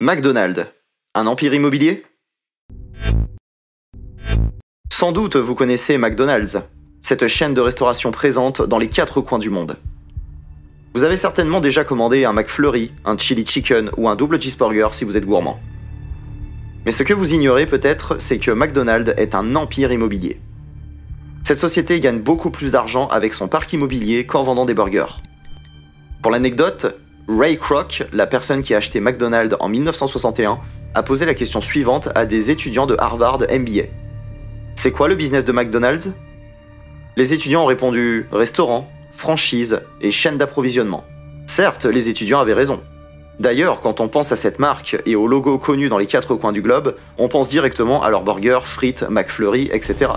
McDonald's, un empire immobilier? Sans doute vous connaissez McDonald's, cette chaîne de restauration présente dans les 4 coins du monde. Vous avez certainement déjà commandé un McFlurry, un chili chicken ou un double cheeseburger si vous êtes gourmand. Mais ce que vous ignorez peut-être, c'est que McDonald's est un empire immobilier. Cette société gagne beaucoup plus d'argent avec son parc immobilier qu'en vendant des burgers. Pour l'anecdote, Ray Kroc, la personne qui a acheté McDonald's en 1961, a posé la question suivante à des étudiants de Harvard MBA. C'est quoi le business de McDonald's? Les étudiants ont répondu restaurant, franchise et chaîne d'approvisionnement. Certes, les étudiants avaient raison. D'ailleurs, quand on pense à cette marque et au logo connu dans les 4 coins du globe, on pense directement à leurs burgers, frites, McFlurry, etc.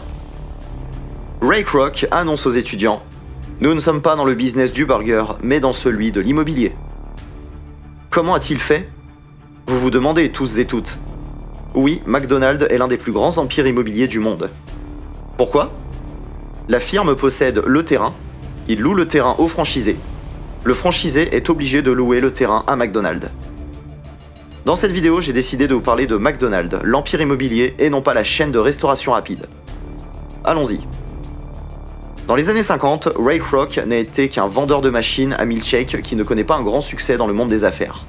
Ray Kroc annonce aux étudiants « Nous ne sommes pas dans le business du burger, mais dans celui de l'immobilier. » Comment a-t-il fait? Vous vous demandez tous et toutes. Oui, McDonald's est l'un des plus grands empires immobiliers du monde. Pourquoi? La firme possède le terrain, il loue le terrain aux franchisés. Le franchisé est obligé de louer le terrain à McDonald's. Dans cette vidéo, j'ai décidé de vous parler de McDonald's, l'empire immobilier et non pas la chaîne de restauration rapide. Allons-y. Dans les années 50, Ray Kroc n'a été qu'un vendeur de machines à milkshake qui ne connaît pas un grand succès dans le monde des affaires.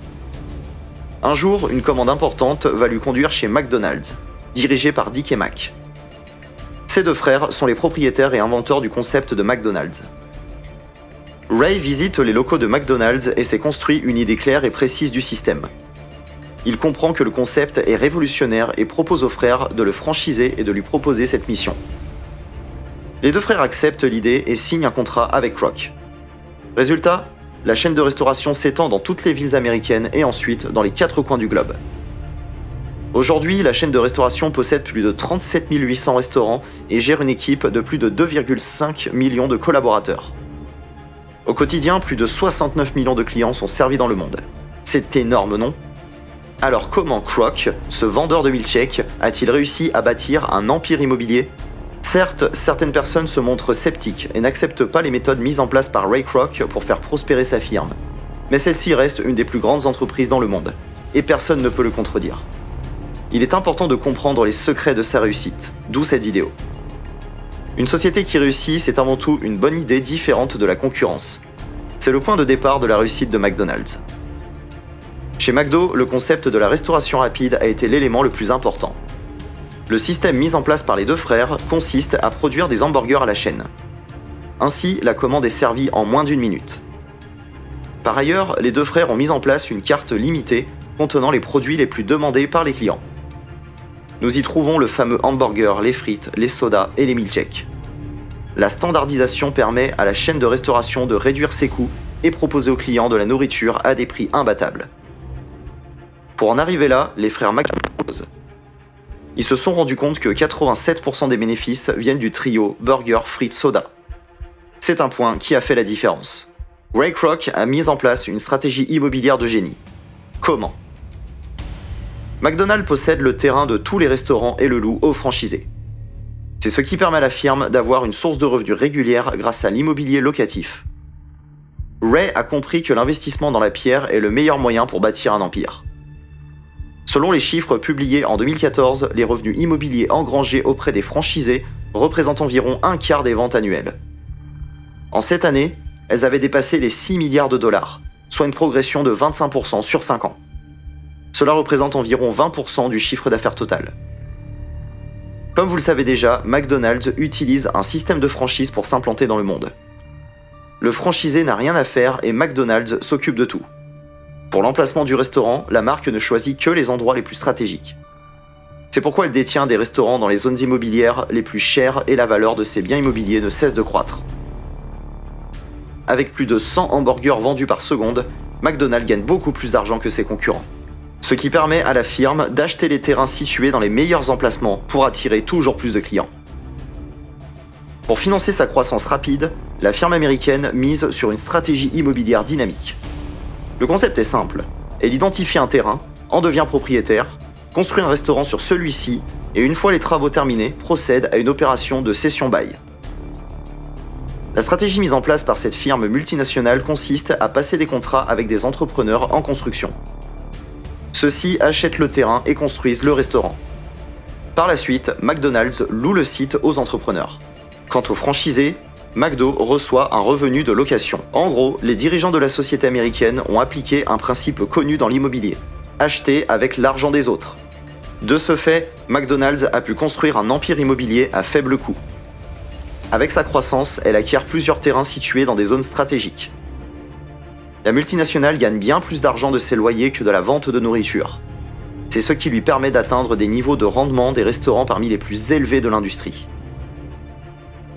Un jour, une commande importante va lui conduire chez McDonald's, dirigé par Dick et Mac. Ces 2 frères sont les propriétaires et inventeurs du concept de McDonald's. Ray visite les locaux de McDonald's et s'est construit une idée claire et précise du système. Il comprend que le concept est révolutionnaire et propose aux frères de le franchiser et de lui proposer cette mission. Les 2 frères acceptent l'idée et signent un contrat avec Kroc. Résultat, la chaîne de restauration s'étend dans toutes les villes américaines et ensuite dans les 4 coins du globe. Aujourd'hui, la chaîne de restauration possède plus de 37 800 restaurants et gère une équipe de plus de 2,5 millions de collaborateurs. Au quotidien, plus de 69 millions de clients sont servis dans le monde. C'est énorme, non? Alors comment Kroc, ce vendeur de milkshake, a-t-il réussi à bâtir un empire immobilier? Certes, certaines personnes se montrent sceptiques et n'acceptent pas les méthodes mises en place par Ray Kroc pour faire prospérer sa firme. Mais celle-ci reste une des plus grandes entreprises dans le monde, et personne ne peut le contredire. Il est important de comprendre les secrets de sa réussite, d'où cette vidéo. Une société qui réussit, c'est avant tout une bonne idée différente de la concurrence. C'est le point de départ de la réussite de McDonald's. Chez McDo, le concept de la restauration rapide a été l'élément le plus important. Le système mis en place par les 2 frères consiste à produire des hamburgers à la chaîne. Ainsi, la commande est servie en moins d'1 minute. Par ailleurs, les 2 frères ont mis en place une carte limitée contenant les produits les plus demandés par les clients. Nous y trouvons le fameux hamburger, les frites, les sodas et les milkshakes. La standardisation permet à la chaîne de restauration de réduire ses coûts et proposer aux clients de la nourriture à des prix imbattables. Pour en arriver là, les frères Mac proposent. Ils se sont rendus compte que 87% des bénéfices viennent du trio burger, frites, soda. C'est un point qui a fait la différence. Ray Kroc a mis en place une stratégie immobilière de génie. Comment? McDonald's possède le terrain de tous les restaurants et le loue aux franchisés. C'est ce qui permet à la firme d'avoir une source de revenus régulière grâce à l'immobilier locatif. Ray a compris que l'investissement dans la pierre est le meilleur moyen pour bâtir un empire. Selon les chiffres publiés en 2014, les revenus immobiliers engrangés auprès des franchisés représentent environ un quart des ventes annuelles. En cette année, elles avaient dépassé les 6 milliards de dollars, soit une progression de 25% sur 5 ans. Cela représente environ 20% du chiffre d'affaires total. Comme vous le savez déjà, McDonald's utilise un système de franchise pour s'implanter dans le monde. Le franchisé n'a rien à faire et McDonald's s'occupe de tout. Pour l'emplacement du restaurant, la marque ne choisit que les endroits les plus stratégiques. C'est pourquoi elle détient des restaurants dans les zones immobilières les plus chères et la valeur de ses biens immobiliers ne cesse de croître. Avec plus de 100 hamburgers vendus par seconde, McDonald's gagne beaucoup plus d'argent que ses concurrents. Ce qui permet à la firme d'acheter les terrains situés dans les meilleurs emplacements pour attirer toujours plus de clients. Pour financer sa croissance rapide, la firme américaine mise sur une stratégie immobilière dynamique. Le concept est simple, elle identifie un terrain, en devient propriétaire, construit un restaurant sur celui-ci et une fois les travaux terminés, procède à une opération de cession-bail. La stratégie mise en place par cette firme multinationale consiste à passer des contrats avec des entrepreneurs en construction. Ceux-ci achètent le terrain et construisent le restaurant. Par la suite, McDonald's loue le site aux entrepreneurs. Quant aux franchisés, McDo reçoit un revenu de location. En gros, les dirigeants de la société américaine ont appliqué un principe connu dans l'immobilier: acheter avec l'argent des autres. De ce fait, McDonald's a pu construire un empire immobilier à faible coût. Avec sa croissance, elle acquiert plusieurs terrains situés dans des zones stratégiques. La multinationale gagne bien plus d'argent de ses loyers que de la vente de nourriture. C'est ce qui lui permet d'atteindre des niveaux de rendement des restaurants parmi les plus élevés de l'industrie.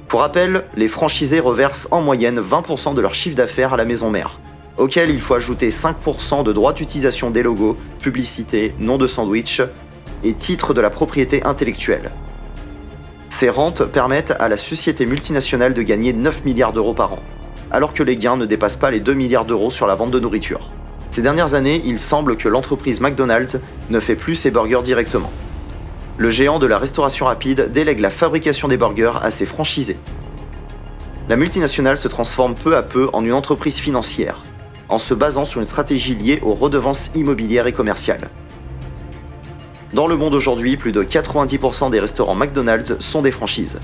Pour rappel, les franchisés reversent en moyenne 20% de leur chiffre d'affaires à la maison mère, auquel il faut ajouter 5% de droits d'utilisation des logos, publicité, nom de sandwich et titres de la propriété intellectuelle. Ces rentes permettent à la société multinationale de gagner 9 milliards d'euros par an, alors que les gains ne dépassent pas les 2 milliards d'euros sur la vente de nourriture. Ces dernières années, il semble que l'entreprise McDonald's ne fait plus ses burgers directement. Le géant de la restauration rapide délègue la fabrication des burgers à ses franchisés. La multinationale se transforme peu à peu en une entreprise financière, en se basant sur une stratégie liée aux redevances immobilières et commerciales. Dans le monde aujourd'hui, plus de 90% des restaurants McDonald's sont des franchises.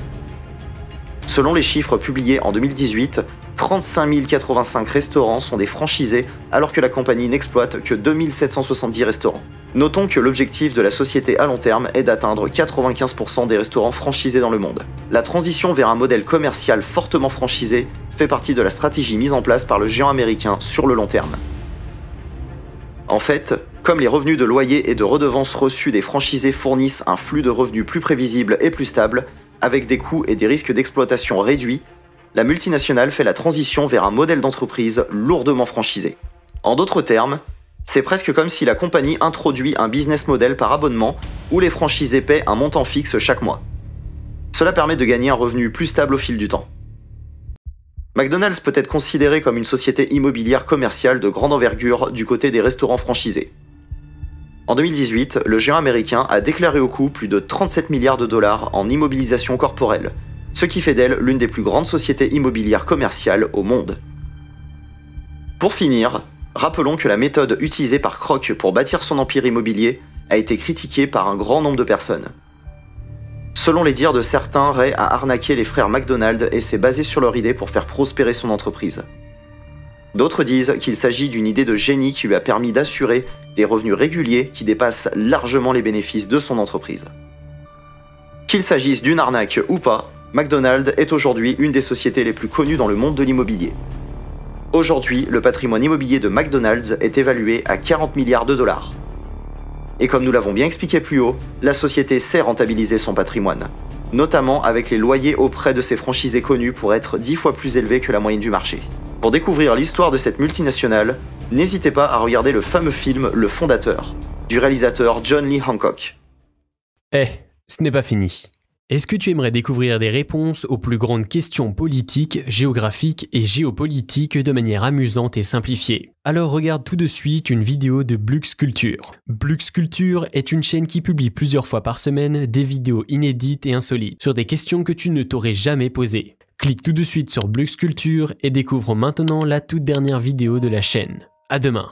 Selon les chiffres publiés en 2018, 35 085 restaurants sont des franchisés alors que la compagnie n'exploite que 2770 restaurants. Notons que l'objectif de la société à long terme est d'atteindre 95% des restaurants franchisés dans le monde. La transition vers un modèle commercial fortement franchisé fait partie de la stratégie mise en place par le géant américain sur le long terme. En fait, comme les revenus de loyer et de redevances reçus des franchisés fournissent un flux de revenus plus prévisible et plus stable, avec des coûts et des risques d'exploitation réduits, la multinationale fait la transition vers un modèle d'entreprise lourdement franchisé. En d'autres termes, c'est presque comme si la compagnie introduit un business model par abonnement où les franchisés paient un montant fixe chaque mois. Cela permet de gagner un revenu plus stable au fil du temps. McDonald's peut être considéré comme une société immobilière commerciale de grande envergure du côté des restaurants franchisés. En 2018, le géant américain a déclaré au coût plus de 37 milliards de dollars en immobilisation corporelle, ce qui fait d'elle l'une des plus grandes sociétés immobilières commerciales au monde. Pour finir, rappelons que la méthode utilisée par Kroc pour bâtir son empire immobilier a été critiquée par un grand nombre de personnes. Selon les dires de certains, Ray a arnaqué les frères McDonald et s'est basé sur leur idée pour faire prospérer son entreprise. D'autres disent qu'il s'agit d'une idée de génie qui lui a permis d'assurer des revenus réguliers qui dépassent largement les bénéfices de son entreprise. Qu'il s'agisse d'une arnaque ou pas, McDonald's est aujourd'hui une des sociétés les plus connues dans le monde de l'immobilier. Aujourd'hui, le patrimoine immobilier de McDonald's est évalué à 40 milliards de dollars. Et comme nous l'avons bien expliqué plus haut, la société sait rentabiliser son patrimoine, notamment avec les loyers auprès de ses franchisés connus pour être 10 fois plus élevés que la moyenne du marché. Pour découvrir l'histoire de cette multinationale, n'hésitez pas à regarder le fameux film Le Fondateur, du réalisateur John Lee Hancock. Ce n'est pas fini. Est-ce que tu aimerais découvrir des réponses aux plus grandes questions politiques, géographiques et géopolitiques de manière amusante et simplifiée? Alors regarde tout de suite une vidéo de Blux Culture. Blux Culture est une chaîne qui publie plusieurs fois par semaine des vidéos inédites et insolites sur des questions que tu ne t'aurais jamais posées. Clique tout de suite sur Blux Culture et découvre maintenant la toute dernière vidéo de la chaîne. À demain.